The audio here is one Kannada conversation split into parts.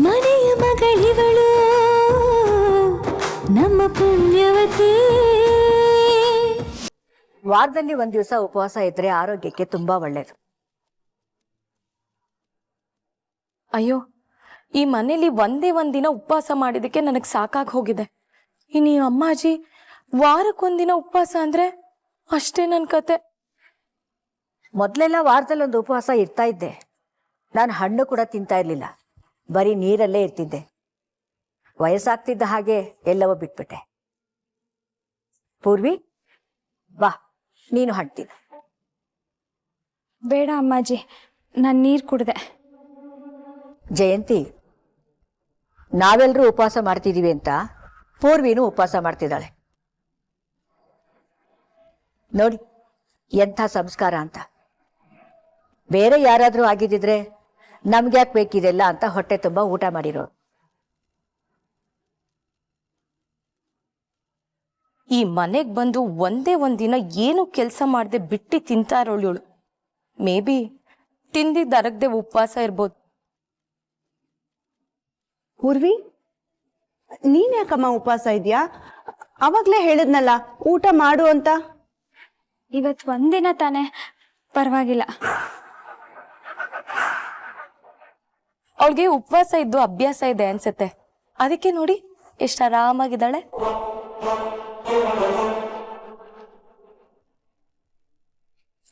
ಮನೆಯ ಮಗಳಿವಳು ನಮ್ಮ ಪುಣ್ಯವತಿ. ವಾರದಲ್ಲಿ ಒಂದ್ ದಿವಸ ಉಪವಾಸ ಇದ್ರೆ ಆರೋಗ್ಯಕ್ಕೆ ತುಂಬಾ ಒಳ್ಳೇದು. ಅಯ್ಯೋ, ಈ ಮನೇಲಿ ಒಂದೇ ಒಂದಿನ ಉಪವಾಸ ಮಾಡಿದಕ್ಕೆ ನನಗೆ ಸಾಕಾಗಿ ಹೋಗಿದೆ. ಇನ್ನು ಈ ಅಮ್ಮಾಜಿ ವಾರಕ್ಕೊಂದಿನ ಉಪವಾಸ ಅಂದ್ರೆ ಅಷ್ಟೇ ನನ್ನ ಕತೆ. ಮೊದ್ಲೆಲ್ಲ ವಾರದಲ್ಲಿ ಒಂದು ಉಪವಾಸ ಇರ್ತಾ ಇದ್ದೆ. ನಾನು ಹಣ್ಣು ಕೂಡ ತಿಂತಾ ಇರ್ಲಿಲ್ಲ, ಬರೀ ನೀರಲ್ಲೇ ಇರ್ತಿದ್ದೆ. ವಯಸ್ಸಾಗ್ತಿದ್ದ ಹಾಗೆ ಎಲ್ಲವೂ ಬಿಟ್ಬಿಟ್ಟೆ. ಪೂರ್ವಿ, ಬಾ, ನೀನು ಹಣ್ತೀನಿ. ಬೇಡ ಅಮ್ಮಾಜಿ, ನಾನು ನೀರು ಕುಡ್ದೆ. ಜಯಂತಿ, ನಾವೆಲ್ಲರೂ ಉಪವಾಸ ಮಾಡ್ತಿದೀವಿ ಅಂತ ಪೂರ್ವಿನೂ ಉಪವಾಸ ಮಾಡ್ತಿದ್ದಾಳೆ. ನೋಡಿ ಎಂಥ ಸಂಸ್ಕಾರ ಅಂತ. ಬೇರೆ ಯಾರಾದ್ರೂ ಆಗಿದ್ದಿದ್ರೆ ನಮ್ಗ್ಯಾಕೆ ಬೇಕಿದೆಲ್ಲ ಅಂತ ಹೊಟ್ಟೆ ತುಂಬ ಊಟ ಮಾಡಿರೋರು. ಈ ಮನೆಗೆ ಬಂದು ಒಂದೇ ಒಂದಿನ ಏನು ಕೆಲಸ ಮಾಡದೆ ಬಿಟ್ಟು ತಿಂತಾ ಇರೋಳು. ಮೇ ಬಿ ತಿಂದಿದ್ದು ಅರಗದೆ ಉಪವಾಸ ಇರ್ಬೋದು. ಪೂರ್ವಿ, ನೀನ್ ಯಾಕಮ್ಮ ಉಪವಾಸ ಇದೆಯಾ? ಅವಾಗ್ಲೇ ಹೇಳಿದ್ನಲ್ಲ ಊಟ ಮಾಡು ಅಂತ. ಇವತ್ತು ಒಂದಿನ ತಾನೇ, ಪರವಾಗಿಲ್ಲ. ಅವಳಿಗೆ ಉಪವಾಸ ಇದ್ದು ಅಭ್ಯಾಸ ಇದೆ ಅನ್ಸತ್ತೆ. ಅದಕ್ಕೆ ನೋಡಿ ಎಷ್ಟು ಆರಾಮಾಗಿದ್ದಾಳೆ.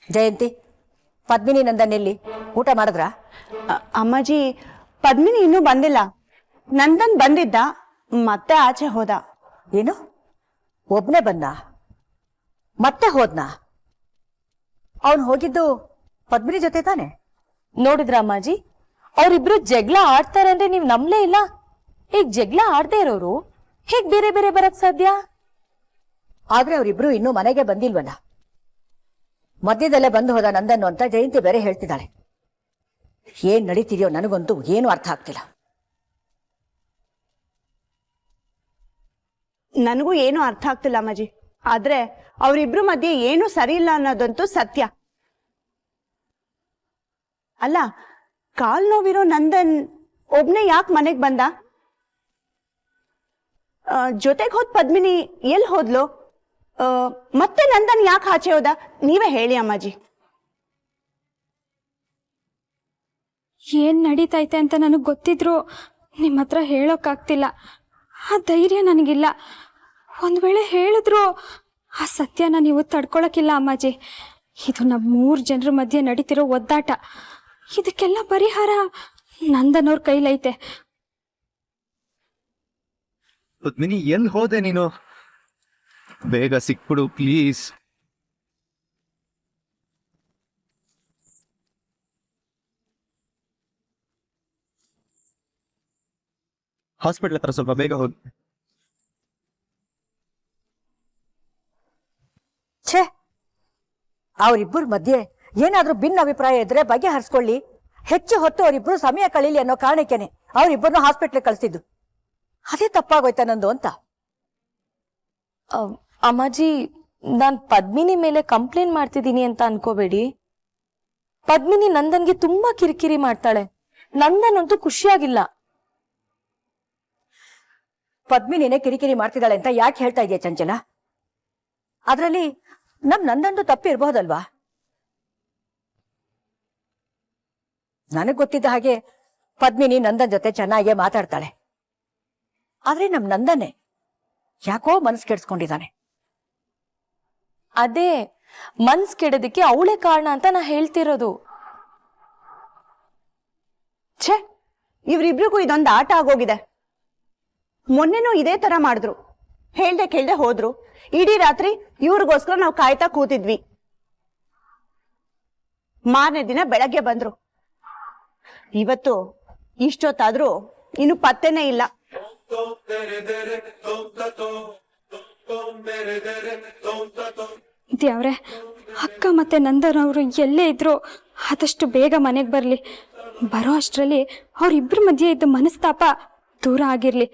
ಜಯಂತಿ, ಪದ್ಮಿನಿ ನಂದನೆಲ್ಲಿ ಊಟ ಮಾಡಿದ್ರಾ? ಅಮ್ಮಾಜಿ, ಪದ್ಮಿನಿ ಇನ್ನೂ ಬಂದಿಲ್ಲ. ನಂದನ್ ಬಂದಿದ್ದ, ಮತ್ತೆ ಆಚೆ ಹೋದ. ಏನು, ಒಬ್ನೇ ಬಂದ ಮತ್ತೆ ಹೋದ್ನಾ? ಅವನು ಹೋಗಿದ್ದು ಪದ್ಮಿನಿ ಜೊತೆ ತಾನೆ? ನೋಡಿದ್ರ ಅಮ್ಮಾಜಿ, ಅವರಿಬ್ರು ಜಗಳ ಆಡ್ತಾರೆ ಅಂದ್ರೆ ನೀವ್ ನಂಬ್ಲೇ ಇಲ್ಲ. ಈಗ ಜಗಳ ಆಡದೆ ಇರೋರು ಹೇಗ್ ಬೇರೆ ಬೇರೆ ಬರಕ್ ಸಾಧ್ಯ? ಆದ್ರೆ ಅವರಿಬ್ರು ಇನ್ನೂ ಮನೆಗೆ ಬಂದಿಲ್ವಲ್ಲ. ಮಧ್ಯದಲ್ಲೇ ಬಂದು ಹೋದ ನಂದನ್ನು ಅಂತ ಜಯಂತಿ ಬೇರೆ ಹೇಳ್ತಿದ್ದಾಳೆ. ಏನ್ ನಡೀತಿದೆಯೋ ನನಗಂತೂ ಏನು ಅರ್ಥ ಆಗ್ತಿಲ್ಲ. ನನಗೂ ಏನು ಅರ್ಥ ಆಗ್ತಿಲ್ಲ ಅಮ್ಮಾಜಿ. ಆದ್ರೆ ಅವರಿಬ್ರು ಮಧ್ಯೆ ಏನು ಸರಿ ಇಲ್ಲ ಅನ್ನೋದಂತೂ ಸತ್ಯ. ಅಲ್ಲ, ಕಾಲ್ ನೋವಿರೋ ನಂದನ್ ಒಬ್ನೇ ಯಾಕೆ ಮನೆಗ್ ಬಂದ? ಜೊತೆಗೆ ಹೋದ್ ಪದ್ಮಿನಿ ಎಲ್ಲಿ ಹೋದ್ಲು? ಮತ್ತೆ ನಂದನ್ ಯಾಕೆ ಆಚೆ ಹೋದ? ನೀವೇ ಹೇಳಿ ಅಮ್ಮಾಜಿ. ಏನ್ ನಡೀತೈತೆ ಅಂತ ನನಗೆ ಗೊತ್ತಿದ್ರು ನಿಮ್ಮ ಹತ್ರ ಹೇಳೋಕ್ಕಾಗ್ತಿಲ್ಲ. ಆ ಧೈರ್ಯ ನನಗಿಲ್ಲ. ಒಂದ್ ವೇಳೆ ಹೇಳಿದ್ರು ಆ ಸತ್ಯನ ನೀವು ತಡ್ಕೊಳಕ್ಕಿಲ್ಲ ಅಮ್ಮಾಜಿ. ಇದು ನಮ್ಮ 3 ಜನರ ಮಧ್ಯೆ ನಡೀತಿರೋ ಒದ್ದಾಟ. ಇದಕ್ಕೆಲ್ಲ ಪರಿಹಾರ ನಂದನವ್ರ ಕೈಲೈತೆ. ಪದ್ಮಿನಿ, ಎಲ್ಲಿ ಹೋದೆ ನೀನು? ಬೇಗ ಸಿಕ್ಬಿಡು ಪ್ಲೀಸ್. ಹಾಸ್ಪಿಟಲ್ ಹತ್ರ ಸ್ವಲ್ಪ ಬೇಗ ಹೋಗಿ. ಛೇ, ಅವರಿಬ್ಬರ ಮಧ್ಯೆ ಏನಾದ್ರೂ ಭಿನ್ನ ಅಭಿಪ್ರಾಯ ಇದ್ರೆ ಬಗೆಹರಿಸ್ಕೊಳ್ಳಿ. ಹೆಚ್ಚು ಹೊತ್ತು ಅವರಿಬ್ರು ಸಮಯ ಕಳೀಲಿ ಅನ್ನೋ ಕಾರಣಕ್ಕೇನೆ ಅವರಿಬ್ಬರನ್ನು ಹಾಸ್ಪಿಟ್ಲಿಗೆ ಕಳಿಸಿದ್ದು. ಅದೇ ತಪ್ಪಾಗೋಯ್ತಾ ನಂದು ಅಂತ. ಅಮ್ಮಾಜಿ, ನಾನ್ ಪದ್ಮಿನಿ ಮೇಲೆ ಕಂಪ್ಲೇಂಟ್ ಮಾಡ್ತಿದ್ದೀನಿ ಅಂತ ಅನ್ಕೋಬೇಡಿ. ಪದ್ಮಿನಿ ನಂದನ್ಗೆ ತುಂಬಾ ಕಿರಿಕಿರಿ ಮಾಡ್ತಾಳೆ. ನಂದನ್ ಅಂತೂ ಖುಷಿಯಾಗಿಲ್ಲ. ಪದ್ಮಿನಿನೇ ಕಿರಿಕಿರಿ ಮಾಡ್ತಿದ್ದಾಳೆ ಅಂತ ಯಾಕೆ ಹೇಳ್ತಾ ಇದೆಯಾ ಚಂಚಲ? ಅದ್ರಲ್ಲಿ ನಂದಂದು ತಪ್ಪಿರ್ಬಹುದಲ್ವಾ? ನನಗ್ ಗೊತ್ತಿದ್ದ ಹಾಗೆ ಪದ್ಮಿನಿ ನಂದನ್ ಜೊತೆ ಚೆನ್ನಾಗೇ ಮಾತಾಡ್ತಾಳೆ. ಆದ್ರೆ ನಂದನ್ನೇ ಯಾಕೋ ಮನಸ್ಸು ಕೆಡ್ಸ್ಕೊಂಡಿದ್ದಾನೆ. ಅದೇ ಮನ್ಸ್ ಕೆಡೋದಕ್ಕೆ ಅವಳೇ ಕಾರಣ ಅಂತ ನಾ ಹೇಳ್ತಿರೋದು. ಛೇ, ಇವ್ರಿಬ್ರಿಗೂ ಇದೊಂದು ಆಟ ಆಗೋಗಿದೆ. ಮೊನ್ನೆನೂ ಇದೇ ತರ ಮಾಡಿದ್ರು. ಹೇಳ್ದೆ ಕೇಳ್ದೆ ಹೋದ್ರು. ಇಡೀ ರಾತ್ರಿ ಇವ್ರಿಗೋಸ್ಕರ ನಾವು ಕಾಯ್ತಾ ಕೂತಿದ್ವಿ. ಮಾರನೇ ದಿನ ಬೆಳಗ್ಗೆ ಬಂದ್ರು. ಇವತ್ತು ಇಷ್ಟೊತ್ತಾದ್ರೂ ಇನ್ನು ಪತ್ತೆನೇ ಇಲ್ಲ. ದೇವ್ರೆ, ಅಕ್ಕ ಮತ್ತೆ ನಂದನ್ ಅವರು ಎಲ್ಲೇ ಇದ್ರು ಆದಷ್ಟು ಬೇಗ ಮನೆಗೆ ಬರಲಿ. ಬರೋ ಅಷ್ಟರಲ್ಲಿ ಅವ್ರಿಬ್ರ ಮಧ್ಯೆ ಇದ್ದ ಮನಸ್ತಾಪ ದೂರ ಆಗಿರ್ಲಿ.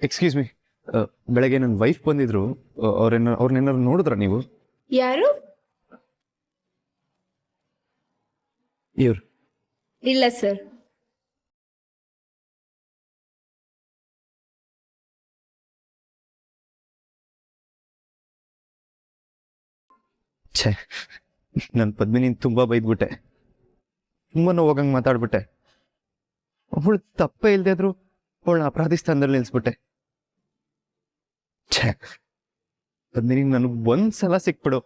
ಎಕ್ಸ್ಕ್ಯೂಸ್ ಮೀ, ಬೆಳಗ್ಗೆ ನನ್ನ ವೈಫ್ ಬಂದಿದ್ರು, ಅವ್ರನ್ನೇನಾದ್ರು ನೋಡಿದ್ರ ನೀವು? ಯಾರು? ಇವ್ರು ಇಲ್ಲ ಸರ್. ಛೇ, ನನ್ನ ಪದ್ಮಿನಿನ ತುಂಬಾ ಬೈದ್ಬಿಟ್ಟೆ, ತುಂಬಾ ಹೋಗಂಗೆ ಮಾತಾಡ್ಬಿಟ್ಟೆ. ಅವಳು ತಪ್ಪೇ ಇಲ್ದೇ ಇದ್ರು ಅವಳನ್ನ ಅಪರಾಧಿ ಸ್ಥಾನದಲ್ಲಿ ನಿಲ್ಸ್ಬಿಟ್ಟೆ. ಛೇ, ಪದ್ಮಿನಿ ನನಗೆ ಒಂದ್ಸಲ ಸಿಕ್ಬಿಡು.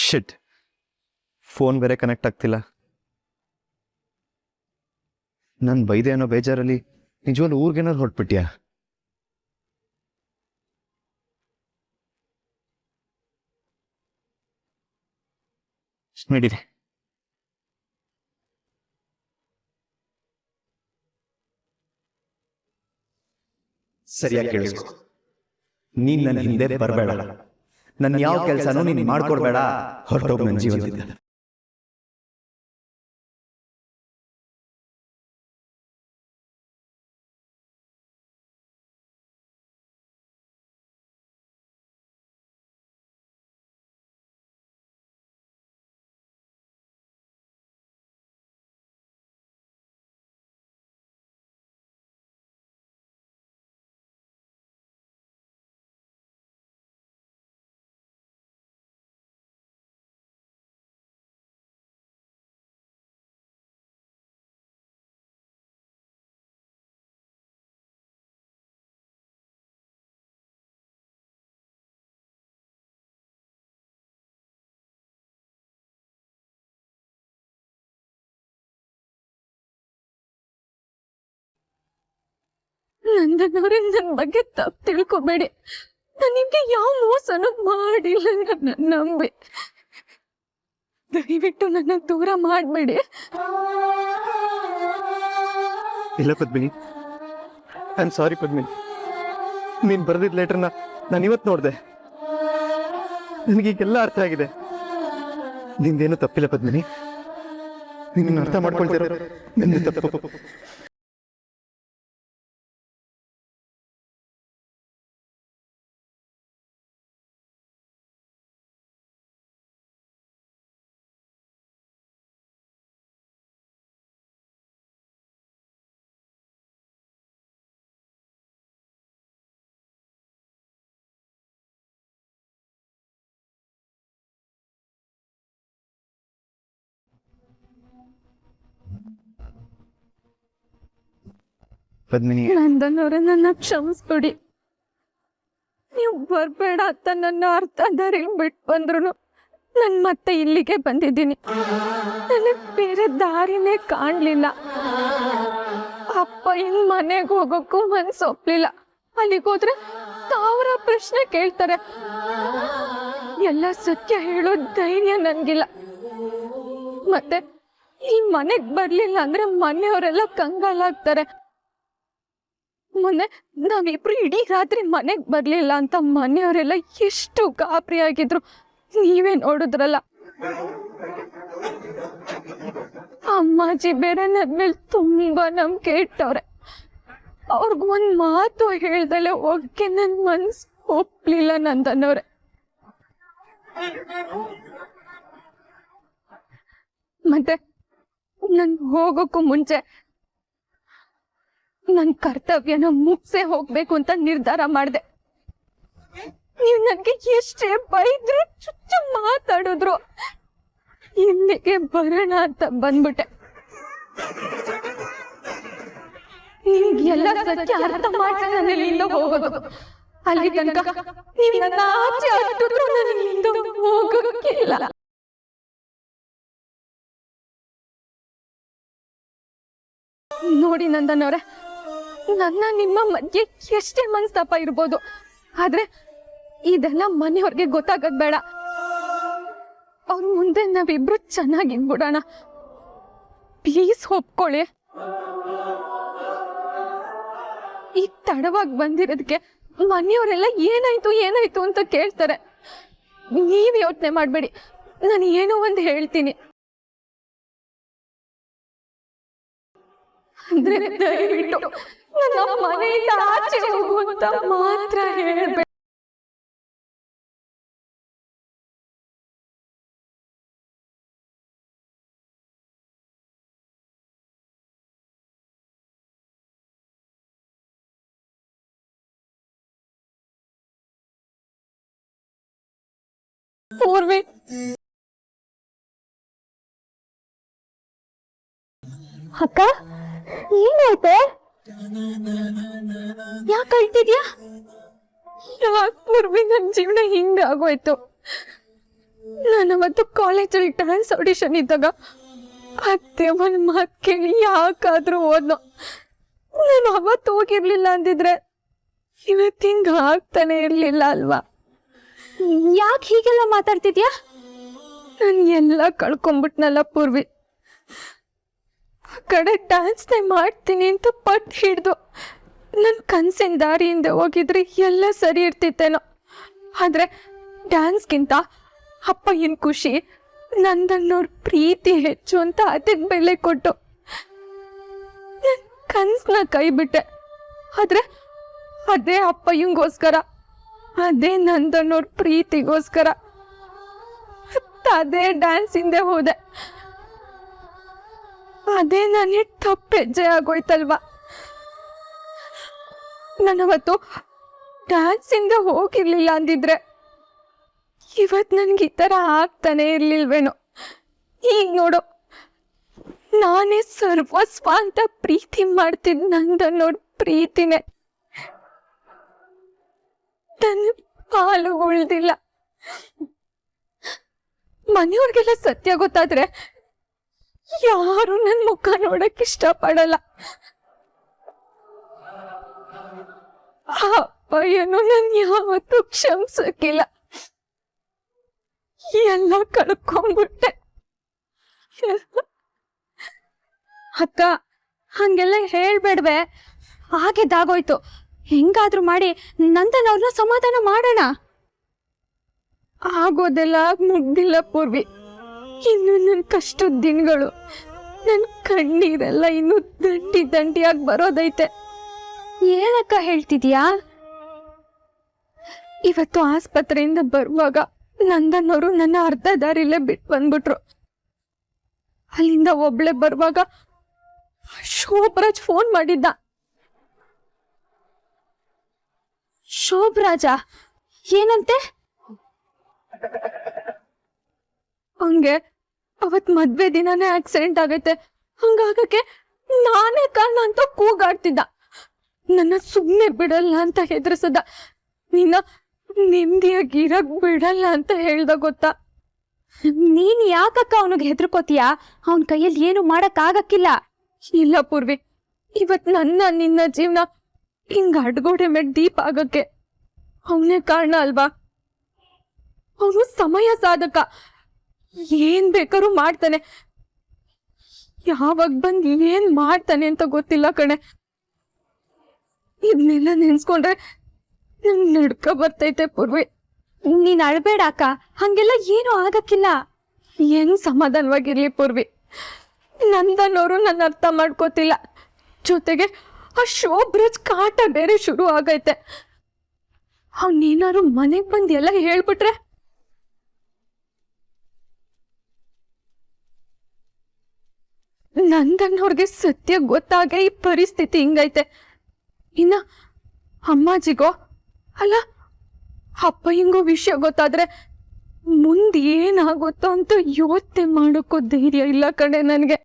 ಶಿಟ್, ಫೋನ್ ಬೇರೆ ಕನೆಕ್ಟ್ ಆಗ್ತಿಲ್ಲ. ನಾನು ಬೈದೆ ಅನ್ನೋ ಬೇಜಾರಲ್ಲಿ ನಿಜವಾಗ್ಲೂ ಊರ್ಗೇನಾದ್ರು ಹೊರಟ್ಬಿಟ್ಯಾ? ನಡೀರಿ. ಸರಿಯಾಗಿ ಕೇಳಿಸ್ಕೊ, ನೀನ್ ನನ್ನ ಹಿಂದೆ ಬರಬೇಡ. ನನ್ನ ಯಾವ ಕೆಲಸನೂ ನೀನ್ ಮಾಡ್ಕೊಡ್ಬೇಡ. ಹೊರಟೋಗ್ ನನ್ನ ಜೀವನದಿಂದ. ನಂದನವ್ರೆ, ನನ್ನ ಬಗ್ಗೆ ತಪ್ಪು ತಿಳ್ಕೊಬೇಡಿ. ನಾನು ನಿಮ್ಗೆ ಯಾವ ಮೋಸನೂ ಮಾಡಿಲ್ಲ. ನನ್ನ ನಂಬಿ ದಯವಿಟ್ಟು ನನ್ನ ದೂರ ಮಾಡಬೇಡಿ. ಇಲ್ಲ Padmini, I am sorry Padmini. ನೀನ್ ಬರೆದಿದ್ದ ಲೆಟರ್ನ ನಾನು ಇವತ್ತು ನೋಡಿದೆ. ನನಗೀಗೆಲ್ಲ ಅರ್ಥ ಆಗಿದೆ. ನಿಂದೇನು ತಪ್ಪಿಲ್ಲ ಪದ್ಮಿನಿ. ನಿನ್ನ ಅರ್ಥ ಮಾಡ್ಕೊಳ್ತಿರೋ ನನ್ನ ತಪ್ಪು. ಪದ್ಮಿನಿ, ನಂದನವ್ರೆ, ನನ್ನ ಕ್ಷಮಿಸ್ಬಿಡಿ. ನೀವು ಬರ್ಬೇಡ ಅಂತ ನನ್ನ ಅರ್ಥ ದಾರಿಲಿ ಬಿಟ್ಟು ಬಂದ್ರು ನಾನು ಮತ್ತೆ ಇಲ್ಲಿಗೆ ಬಂದಿದ್ದೀನಿ. ನನಗೆ ಬೇರೆ ದಾರಿನೇ ಕಾಣ್ಲಿಲ್ಲ. ಅಪ್ಪ ಇನ್ ಮನೆಗೆ ಹೋಗೋಕ್ಕೂ ಮನ್ಸೊಪ್ಲಿಲ್ಲ. ಅಲ್ಲಿಗೋದ್ರೆ 1000 ಪ್ರಶ್ನೆ ಕೇಳ್ತಾರೆ. ಎಲ್ಲ ಸತ್ಯ ಹೇಳೋ ಧೈರ್ಯ ನನ್ಗಿಲ್ಲ. ಮತ್ತೆ ಈ ಮನೆಗ್ ಬರ್ಲಿಲ್ಲ ಅಂದ್ರೆ ಮನೆಯವರೆಲ್ಲ ಕಂಗಾಲಾಗ್ತಾರೆ. ಮೊನ್ನೆ ನಾವಿಬ್ರು ಇಡೀ ರಾತ್ರಿ ಮನೆಗ್ ಬರ್ಲಿಲ್ಲ ಅಂತ ಮನೆಯವರೆಲ್ಲ ಎಷ್ಟು ಗಾಬರಿ ಆಗಿದ್ರು, ನೀವೇ ನೋಡಿದ್ರಲ್ಲ. ಅಮ್ಮಾಜಿ ಬೇರೆ ನನ್ ಮೇಲೆ ತುಂಬಾ ನಂಬಿಕೆ ಇಟ್ಟವ್ರೆ. ಅವ್ರಿಗೊಂದ್ ಮಾತು ಹೇಳ್ದಲೆ ಹೋಗಕ್ಕೆ ನನ್ ಮನ್ಸ್ ಒಪ್ಲಿಲ್ಲ ನಂದನವ್ರೆ. ಮತ್ತೆ ನನ್ ಹೋಗೋಕ್ಕೂ ಮುಂಚೆ ನನ್ ಕರ್ತವ್ಯನ ಮುಗ್ಸೇ ಹೋಗ್ಬೇಕು ಅಂತ ನಿರ್ಧಾರ ಮಾಡಿದೆ. ನೀವ್ ನನ್ಗೆ ಎಷ್ಟೇ ಬೈದ್ರು, ಚುಚ್ಚು ಮಾತಾಡಿದ್ರು, ಇಲ್ಲಿಗೆ ಬರೋಣ ಅಂತ ಬಂದ್ಬಿಟ್ಟೆ. ನಿಮ್ಗೆಲ್ಲ ಸತ್ಯ ಅರ್ಥ ಮಾಡ್ಸ ನಾನು ಇಲ್ಲಿಂದ ಹೋಗೋದು. ಅಲ್ಲಿ ತನಕ ನೀವ್ ನನ್ನ ಆಚೆ ಹತ್ತಿದ್ರು ನಾನು ಇಲ್ಲಿಂದ ಹೋಗೋಕ್ಕಿಲ್ಲ. ನೋಡಿ ನಂದನವ್ರೆ, ನನ್ನ ನಿಮ್ಮ ಮಧ್ಯೆ ಎಷ್ಟೇ ಮನಸ್ತಾಪ ಇರ್ಬೋದು, ಆದ್ರೆ ಇದೆಲ್ಲ ಮನೆಯವ್ರಿಗೆ ಗೊತ್ತಾಗದ್ ಬೇಡ. ಅವ್ರ ಮುಂದೆ ನಾವಿಬ್ರು ಚೆನ್ನಾಗಿದ್ಬಿಡೋಣ. ಪ್ಲೀಸ್ ಒಪ್ಕೊಳ್ಳಿ. ಈ ತಡವಾಗಿ ಬಂದಿರೋದಕ್ಕೆ ಮನೆಯವರೆಲ್ಲ ಏನಾಯ್ತು ಏನಾಯ್ತು ಅಂತ ಕೇಳ್ತಾರೆ. ನೀವ್ ಯೋಚನೆ ಮಾಡ್ಬೇಡಿ. ನಾನು ಏನೋ ಒಂದು ಹೇಳ್ತೀನಿ, ಅಂದ್ರೆ ದಯವಿಟ್ಟು ನನ್ನ ಮನೆಯಿಂದ ಆಚೆ ಹೋಗು ಅಂತ ಮಾತ್ರ ಹೇಳ್ಬೇಡ. ಪೂರ್ವಿ, ಅಕ್ಕ ಏನಾಯ್ತೆ? ಯಾಕೆ ಅಳ್ತಿದ್ಯಾ? ಯಾಕೆ ಪೂರ್ವಿ ನನ್ನ ಜೀವನ ಹಿಂಗಾಗೋಯ್ತು? ನಾನು ಅವತ್ತು ಕಾಲೇಜಲ್ಲಿ ಡ್ಯಾನ್ಸ್ ಆಡಿಷನ್ ಇದ್ದಾಗ ಅತ್ತೆ ಒಂದು ಮಾತು ಕೇಳಿ ಯಾಕಾದ್ರೂ ಹೋದ್ನೋ. ನಾನು ಅವತ್ತು ಹೋಗಿರ್ಲಿಲ್ಲ ಅಂದಿದ್ರೆ ಇವತ್ತು ಹಿಂಗ ಆಗ್ತಾನೆ ಇರ್ಲಿಲ್ಲ ಅಲ್ವಾ? ಯಾಕೆ ಹೀಗೆಲ್ಲ ಮಾತಾಡ್ತಿದ್ಯಾ? ನಾನು ಎಲ್ಲ ಕಳ್ಕೊಂಡ್ಬಿಟ್ನಲ್ಲ ಪೂರ್ವಿ. ಆ ಕಡೆ ಡ್ಯಾನ್ಸ್ನೇ ಮಾಡ್ತೀನಿ ಅಂತ ಪಟ್ಟು ಹಿಡ್ದು ನನ್ನ ಕನಸಿನ ದಾರಿಯಿಂದ ಹೋಗಿದ್ರೆ ಎಲ್ಲ ಸರಿ ಇರ್ತಿತ್ತೇನೋ. ಆದರೆ ಡ್ಯಾನ್ಸ್ಗಿಂತ ಅಪ್ಪಯ್ಯನ ಖುಷಿ, ನಂದನ್ನೋರ್ ಪ್ರೀತಿ ಹೆಚ್ಚು ಅಂತ ಅದಕ್ಕೆ ಬೆಲೆ ಕೊಟ್ಟು ನನ್ನ ಕನಸನ್ನ ಕೈ ಬಿಟ್ಟೆ. ಆದರೆ ಅದೇ ಅಪ್ಪಯ್ಯಂಗೋಸ್ಕರ, ಅದೇ ನಂದನ್ನೋರ್ ಪ್ರೀತಿಗೋಸ್ಕರ ಅದೇ ಡ್ಯಾನ್ಸ್ ಹಿಂದೆ ಹೋದೆ. ಅದೇ ನನಗೆ ತಪ್ಪು ಹೆಜ್ಜೆ ಆಗೋಯ್ತಲ್ವಾ? ನಾನವತ್ತು ಡ್ಯಾನ್ಸ್ ಹಿಂದೆ ಹೋಗಿರ್ಲಿಲ್ಲ ಅಂದಿದ್ರೆ ಇವತ್ತು ನನ್ಗೆ ಈ ಥರ ಆಗ್ತಾನೆ ಇರ್ಲಿಲ್ವೇನೋ. ಈಗ ನೋಡು, ನಾನೇ ಸರ್ವಸ್ವ ಅಂತ ಪ್ರೀತಿ ಮಾಡ್ತಿದ್ ನಂದನ್ನೋರ್ ಪ್ರೀತಿನೇ ನನ್ನ ಪಾಲು ಉಳ್ದಿಲ್ಲ. ಮನೆಯವ್ರಿಗೆಲ್ಲ ಸತ್ಯ ಗೊತ್ತಾದ್ರೆ ಯಾರು ನನ್ನ ಮುಖ ನೋಡಕ್ ಇಷ್ಟಪಡಲ್ಲ. ಆ ಅಪ್ಪಯ್ಯನು ನನ್ ಯಾವತ್ತೂ ಕ್ಷಮಿಸಕ್ಕಿಲ್ಲ. ಎಲ್ಲ ಕಳ್ಕೊಂಡ್ಬಿಟ್ಟೆ. ಅಕ್ಕ ಹಂಗೆಲ್ಲ ಹೇಳ್ಬೇಡ್ವೆ, ಆಗಿದ್ದಾಗೋಯ್ತು. ಹೆಂಗಾದ್ರೂ ಮಾಡಿ ನಂದನವ್ರನ್ನ ಸಮಾಧಾನ ಮಾಡೋಣ. ಆಗೋದೆಲ್ಲ ಮುಗ್ದಿಲ್ಲ ಪೂರ್ವಿ. ಇನ್ನು ನನ್ನ ಕಷ್ಟದ ದಿನಗಳು, ನನ್ನ ಕಣ್ಣೀರೆಲ್ಲ ಇನ್ನು ದಂಡಿ ದಂಡಿಯಾಗಿ ಬರೋದೈತೆ. ಏನಕ್ಕ ಹೇಳ್ತಿದ್ಯಾ? ಇವತ್ತು ಆಸ್ಪತ್ರೆಯಿಂದ ಬರುವಾಗ ನಂದನ್ನವರು ನನ್ನ ಅರ್ಧ ದಾರಿಲೇ ಬಿಟ್ಟು ಬಂದ್ಬಿಟ್ರು. ಅಲ್ಲಿಂದ ಒಬ್ಳೆ ಬರುವಾಗ ಶೋಭರಾಜ್ ಫೋನ್ ಮಾಡಿದ್ದ. ಶೋಭರಾಜ ಏನಂತೆ? ಹಂಗೆ ಅವತ್ ಮದ್ವೆ ದಿನಾನೇ ಆಕ್ಸಿಡೆಂಟ್ ಆಗೈತೆ, ಹಂಗಾಗಕ್ಕೆ ನಾನೇ ಕಾರಣ ಅಂತ ಕೂಗಾಡ್ತಿದ್ದ. ನನ್ನ ಸುಮ್ಮನೆ ಬಿಡಲ್ಲ ಅಂತ ಹೆದರ್ಸದ, ನಿನ್ನ ನೆಮ್ಮದಿಯಾಗಿ ಇರಕ್ ಬಿಡಲ್ಲ ಅಂತ ಹೇಳ್ದ ಗೊತ್ತಾ? ನೀನ್ ಯಾಕಕ್ಕ ಅವನಿಗೆ ಹೆದರ್ಕೋತೀಯ? ಅವನ ಕೈಯಲ್ಲಿ ಏನು ಮಾಡಕ್ ಆಗಕ್ಕಿಲ್ಲ. ಇಲ್ಲ ಪೂರ್ವಿ, ಇವತ್ ನನ್ನ ನಿನ್ನ ಜೀವನ ಹಿಂಗ ಅಡ್ಗೋಡೆ ಮೇಲೆ ದೀಪ ಆಗಕ್ಕೆ ಅವನೇ ಕಾರಣ ಅಲ್ವಾ? ಅವನು ಸಮಯ ಸಾಧಕ, ಏನ್ ಬೇಕಾದ್ರೂ ಮಾಡ್ತಾನೆ. ಯಾವಾಗ ಬಂದ್ ಏನ್ ಮಾಡ್ತಾನೆ ಅಂತ ಗೊತ್ತಿಲ್ಲ ಕಣೆ. ಇದನ್ನೆಲ್ಲ ನೆನ್ಸ್ಕೊಂಡ್ರೆ ನಂಗೆ ನಡ್ಕ ಬರ್ತೈತೆ ಪೂರ್ವಿ. ನೀನ್ ಅಳ್ಬೇಡ ಅಕ್ಕ, ಹಂಗೆಲ್ಲ ಏನು ಆಗಕ್ಕಿಲ್ಲ. ಹೆಂಗ್ ಸಮಾಧಾನವಾಗಿರ್ಲಿ ಪೂರ್ವಿ? ನಂದನ್ನೋರು ನನ್ನ ಅರ್ಥ ಮಾಡ್ಕೋತಿಲ್ಲ. ಜೊತೆಗೆ ಆ ಶೋಭರಾಜ್ ಕಾಟ ಬೇರೆ ಶುರು ಆಗೈತೆ. ಅವನೇನಾರು ಮನೆಗ್ ಬಂದು ಎಲ್ಲ ಹೇಳ್ಬಿಟ್ರೆ ನಂದನ್ನವ್ರಿಗೆ ಸತ್ಯ ಗೊತ್ತಾಗೆ ಈ ಪರಿಸ್ಥಿತಿ ಹಿಂಗೈತೆ. ಇನ್ನ ಅಮ್ಮಾಜಿಗೋ ಅಲ್ಲ ಅಪ್ಪಯ್ಯಂಗೋ ವಿಷಯ ಗೊತ್ತಾದ್ರೆ ಮುಂದೆ ಏನಾಗುತ್ತೋ ಅಂತ ಯೋಚನೆ ಮಾಡೋಕ್ಕೋ ಧೈರ್ಯ ಇಲ್ಲ ಕಣೆ ನನಗೆ.